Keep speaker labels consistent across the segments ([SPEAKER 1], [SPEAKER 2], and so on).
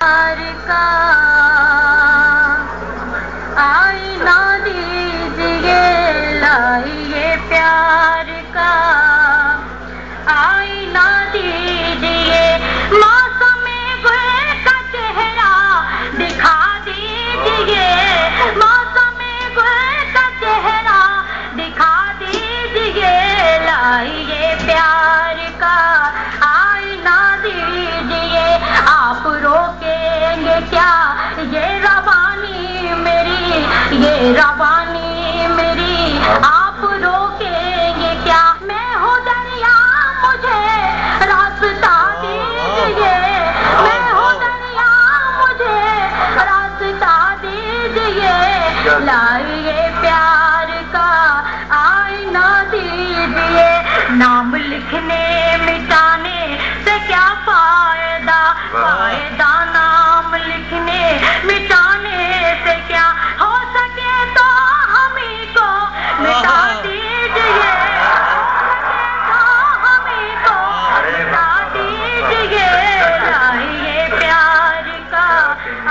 [SPEAKER 1] پیار کا آئینہ دیجیے، لائیے پیار کا آئینہ دیجیے، موسم گل کا چہرہ دکھا دیجیے، موسم گل کا چہرہ دکھا دیجیے، لائیے پیار کا آئینہ دیجیے، آپ روکیں گے کیا یہ روانی میری، یہ روانی میری، آپ روکیں گے کیا، میں ہوں دریا مجھے راستہ دیجیے، میں ہوں دریا مجھے راستہ دیجیے، لائیے پیار کا آئینہ دیجیے، نام لکھنے مٹانے سے کیا فائدہ، فائدہ نام لکھنے مٹانے سے کیا، ہو سکے تو ہمیں کو مٹا دیجیے، ہو سکے تو ہمیں کو مٹا دیجیے، لائیے پیار کا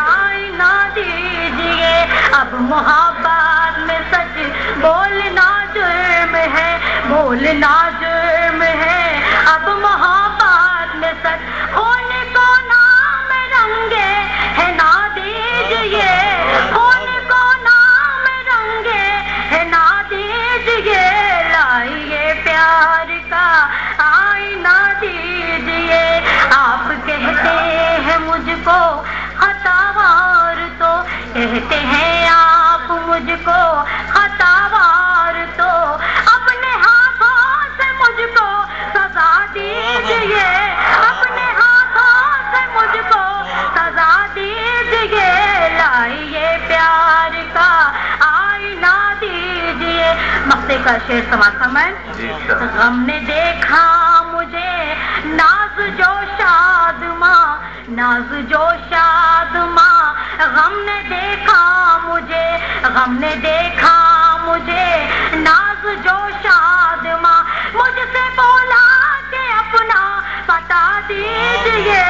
[SPEAKER 1] آئینہ دیجیے، اب محبت میں سچ بولنا جرم ہے، بولنا جرم ہے، اب محبت میں سچ خون کو نام رنگے ہے نہ دیجیے، خون کو نام رنگے ہے نہ دیجیے، لائیے پیار کا آئینہ دیجیے، آپ کہتے ہیں مجھ کو خطاوار، تو کہتے ہیں آپ مجھ کو خطاوار، تو اپنے ہاتھوں سے مجھ کو سزا دیجیے، اپنے ہاتھوں سے مجھ کو سزا دیجیے، لائیے پیار کا آئینہ دیجیے۔ مقطع کا شعر سماعت فرمائیں۔ غم نے دیکھا مجھے ناز جو شادماں، ناز جو شادماں، غم نے دیکھا مجھے، غم نے دیکھا مجھے ناز جو شادماں، مجھ سے بولا کہ اپنا بتا دیجیے،